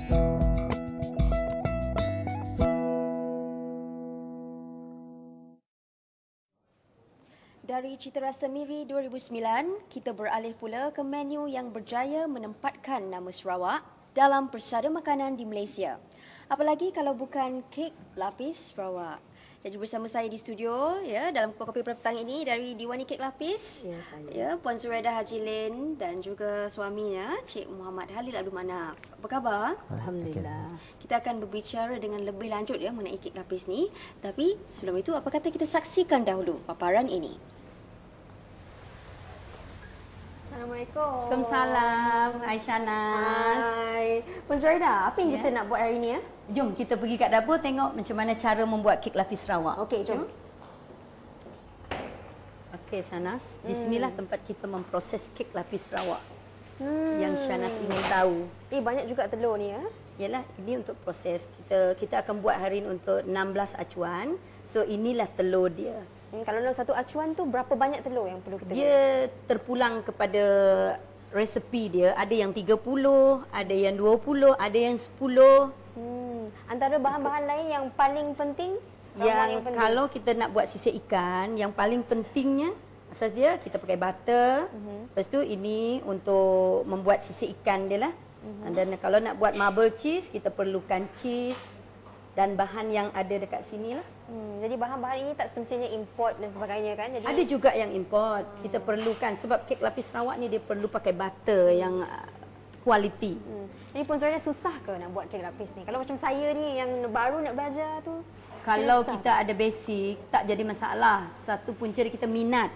Dari Citarasa Miri 2009, kita beralih pula ke menu yang berjaya menempatkan nama Sarawak dalam persada makanan di Malaysia. Apalagi kalau bukan kek lapis Sarawak. Jadi bersama saya di studio ya dalam Kupas Kopi pada petang ini dari Diwani Kek Lapis. Ya, saya. Ya, Puan Zuraida Haji Lin dan juga suaminya Cik Muhammad Halil Abdul Manaf. Apa khabar? Alhamdulillah. Kita akan berbicara dengan lebih lanjut ya mengenai kek lapis ni. Tapi sebelum itu apa kata kita saksikan dahulu paparan ini. Assalamualaikum. Waalaikumsalam. Hai Shanas. Hai. Puan Zuraida, apa yang Ya. kita nak buat hari ni ya? Jom kita pergi kat dapur tengok macam mana cara membuat kek lapis Sarawak. Okey, jom. Okey Shanas, di sinilah tempat kita memproses kek lapis Sarawak. Yang Shanas ingin tahu. Banyak juga telur ni ya. Yalah, ini untuk proses. Kita akan buat hari ini untuk 16 acuan. So inilah telur dia. Kalau dalam satu acuan tu berapa banyak telur yang perlu kita guna? Dia terpulang kepada resepi dia. Ada yang 30, ada yang 20, ada yang 10. Antara bahan-bahan lain yang paling penting? Yang kalau kita nak buat sisik ikan, yang paling pentingnya asas dia kita pakai butter. Lepas tu ini untuk membuat sisik ikan dia lah. Dan kalau nak buat marble cheese, kita perlukan cheese dan bahan yang ada dekat sini lah. Jadi bahan-bahan ini tak semestinya import dan sebagainya kan? Jadi Ada juga yang import. Kita perlukan sebab kek lapis Sarawak ni dia perlu pakai butter yang quality. Jadi Puan Zuraida susah ke nak buat kek lapis ni? Kalau macam saya ni yang baru nak belajar tu, Kalau susah. kita ada basic, tak jadi masalah. Satu punca dia kita minat.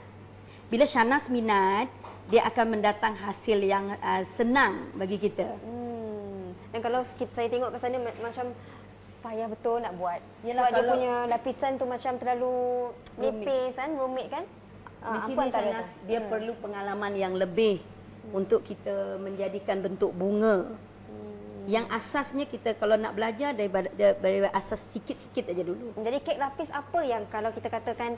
Bila Shanas minat, dia akan mendatang hasil yang senang bagi kita. Dan kalau saya tengok ke sana macam payah betul nak buat. Yelah, Sebab dia kalau- punya lapisan tu macam terlalu nipis kan, rumit kan? Di Apa sini antara Shanas, tu? dia perlu pengalaman yang lebih untuk kita menjadikan bentuk bunga. Yang asasnya kita kalau nak belajar dari asas sikit-sikit aja dulu. Jadi kek lapis apa yang kalau kita katakan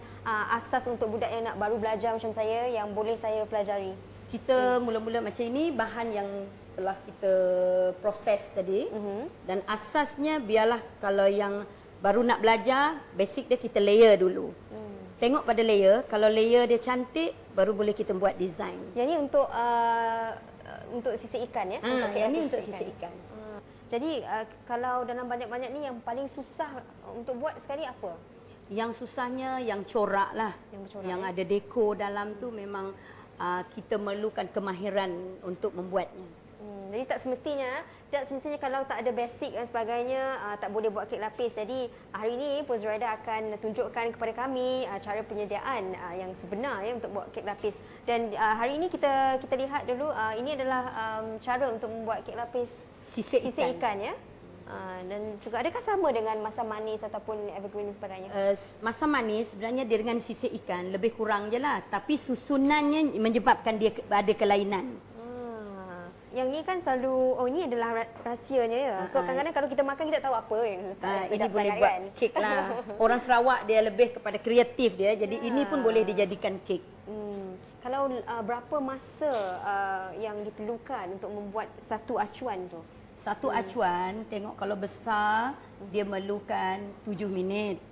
asas untuk budak yang nak baru belajar macam saya yang boleh saya pelajari? Kita mula-mula macam ini bahan yang telah kita proses tadi. Dan asasnya biarlah kalau yang baru nak belajar, basic dia kita layer dulu. Tengok pada layer, kalau layer dia cantik baru boleh kita buat design. Yang ni untuk sisik ikan ya? Untuk kek Yang ni lapis untuk sisik ikan. Jadi kalau dalam banyak-banyak ni yang paling susah untuk buat sekali apa? Yang susahnya yang corak lah. Yang bercorak, Yang ya? ada dekor dalam tu memang kita memerlukan kemahiran untuk membuatnya. Jadi tak semestinya kalau tak ada basic dan sebagainya tak boleh buat kek lapis. Jadi hari ini Puan Zuraida akan tunjukkan kepada kami cara penyediaan yang sebenar ya untuk buat kek lapis. Dan hari ini kita lihat dulu ini adalah cara untuk membuat kek lapis Sisik ikan ya. Dan juga adakah sama dengan masam manis ataupun evergreen dan sebagainya? Masam manis sebenarnya dia dengan sisik ikan lebih kurang je lah. Tapi susunannya menyebabkan dia ada kelainan. Yang ni kan selalu, ini adalah rahsianya ya. So kadang-kadang kalau kita makan kita tahu apa yang Ini sedap boleh sangat buat kan. kek lah. Orang Sarawak dia lebih kepada kreatif dia. Jadi ini pun boleh dijadikan kek. Kalau berapa masa yang diperlukan untuk membuat satu acuan tu? Satu acuan, tengok kalau besar, dia memerlukan 7 minit.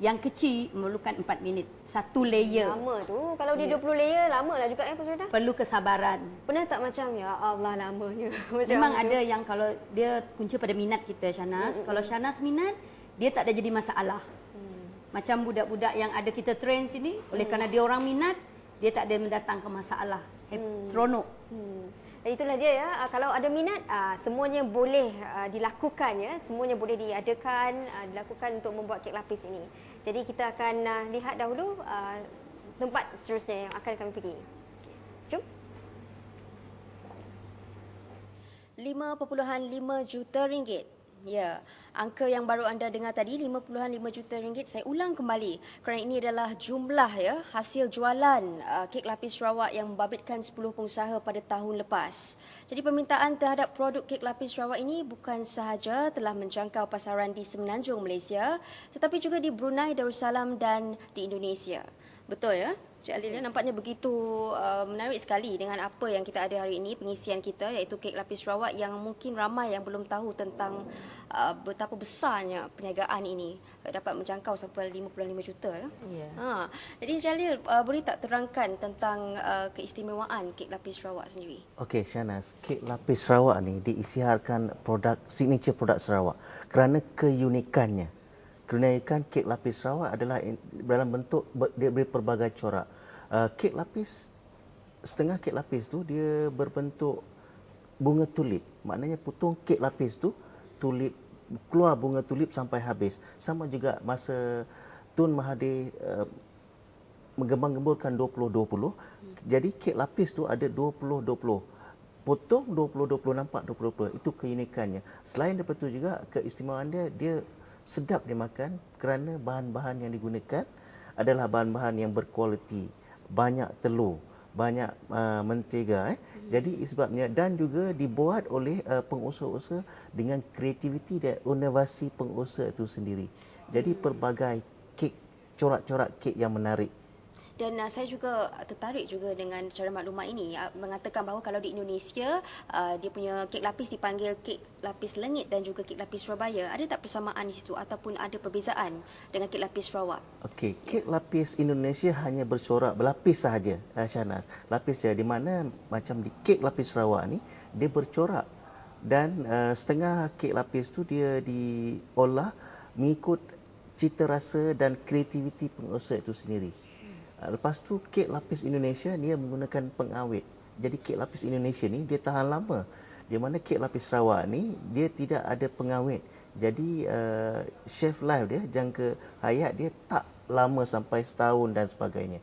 Yang kecil memerlukan 4 minit. Satu layer. Lama tu. Kalau dia 20 layer, lama lah juga ya Puan Zuraida? Perlu kesabaran. Pernah tak macam, ya Allah lamanya. Memang ada yang kalau dia kunci pada minat kita, Shanas. Kalau Shanas minat, dia tak ada jadi masalah. Macam budak-budak yang ada kita train sini, oleh kerana dia orang minat, dia tak ada mendatangkan masalah. Seronok. Dan itulah dia ya, kalau ada minat semuanya boleh dilakukan ya, semuanya boleh dilakukan untuk membuat kek lapis ini. Jadi kita akan lihat dahulu tempat seterusnya yang akan kami pergi. Jom. 5.5 juta ringgit. Ya, angka yang baru anda dengar tadi 5.5 juta ringgit saya ulang kembali kerana ini adalah jumlah ya hasil jualan kek lapis Sarawak yang membabitkan 10 pengusaha pada tahun lepas. Jadi permintaan terhadap produk kek lapis Sarawak ini bukan sahaja telah menjangkau pasaran di Semenanjung Malaysia tetapi juga di Brunei Darussalam dan di Indonesia. Betul ya? Cik Alil, nampaknya begitu menarik sekali dengan apa yang kita ada hari ini, pengisian kita iaitu kek lapis Sarawak yang mungkin ramai yang belum tahu tentang betapa besarnya perniagaan ini. Dapat menjangkau sampai 55 juta. Ya? Ya. Jadi Cik Alil, boleh tak terangkan tentang keistimewaan kek lapis Sarawak sendiri? Okey, Shahnaz, kek lapis Sarawak ni diisytiharkan produk signature produk Sarawak kerana keunikannya. Keunikan kek lapis Sarawak adalah dalam bentuk dia beri pelbagai corak. Kek lapis, setengah kek lapis tu dia berbentuk bunga tulip. Maknanya potong kek lapis tu tulip, keluar bunga tulip sampai habis. Sama juga masa Tun Mahathir menggembang-gemburkan 2020. Jadi kek lapis tu ada 20-20. Potong 20-20, nampak 20-20. Itu keunikannya. Selain daripada itu juga keistimewaan dia sedap dimakan kerana bahan-bahan yang digunakan adalah bahan-bahan yang berkualiti, banyak telur, banyak mentega. Jadi sebabnya, dan juga dibuat oleh pengusaha-usaha dengan kreativiti dan inovasi pengusaha itu sendiri. Jadi pelbagai kek, corak-corak kek yang menarik. Dan saya juga tertarik juga dengan cara maklumat ini mengatakan bahawa kalau di Indonesia dia punya kek lapis dipanggil kek lapis Lengit dan juga kek lapis Surabaya. Ada tak persamaan di situ ataupun ada perbezaan dengan kek lapis Sarawak? Okey, kek lapis Indonesia hanya bercorak berlapis sahaja, Shahnaz. Lapis saja, di mana macam di kek lapis Sarawak ni dia bercorak dan setengah kek lapis tu dia diolah mengikut cita rasa dan kreativiti pengusaha itu sendiri. Lepas tu kek lapis Indonesia dia menggunakan pengawet. Jadi kek lapis Indonesia ni dia tahan lama. Di mana kek lapis Sarawak ni dia tidak ada pengawet. Jadi shelf life dia, jangka hayat dia tak lama sampai setahun dan sebagainya.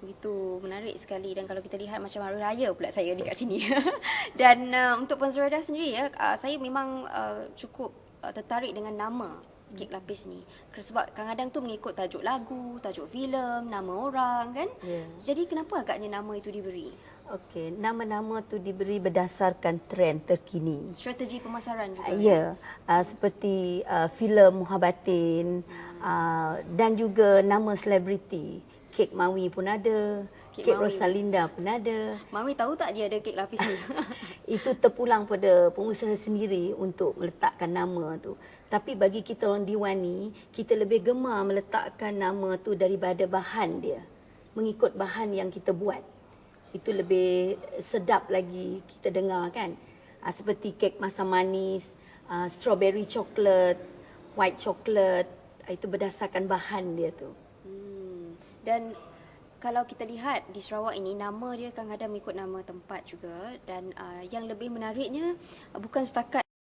Begitu menarik sekali, dan kalau kita lihat macam hari raya pula saya dekat sini. Dan untuk Puan Zuraida sendiri ya, saya memang cukup tertarik dengan nama kek lapis ni. Sebab kadang-kadang tu mengikut tajuk lagu, tajuk filem, nama orang kan. Jadi kenapa agaknya nama itu diberi? Okey, nama-nama tu diberi berdasarkan trend terkini. Strategi pemasaran juga. Ya, seperti filem Muhabbatin dan juga nama selebriti. Kek Mawi pun ada, kek Rosalinda pun ada. Mami tahu tak dia ada kek lapis ni? Itu terpulang pada pengusaha sendiri untuk meletakkan nama tu. Tapi bagi kita orang Diwani, kita lebih gemar meletakkan nama tu daripada bahan dia. Mengikut bahan yang kita buat. Itu lebih sedap lagi kita dengar kan. Seperti kek masam manis, strawberry chocolate, white chocolate. Itu berdasarkan bahan dia tu. Dan kalau kita lihat di Sarawak ini, nama dia kadang-kadang mengikut nama tempat juga. Dan yang lebih menariknya bukan setakat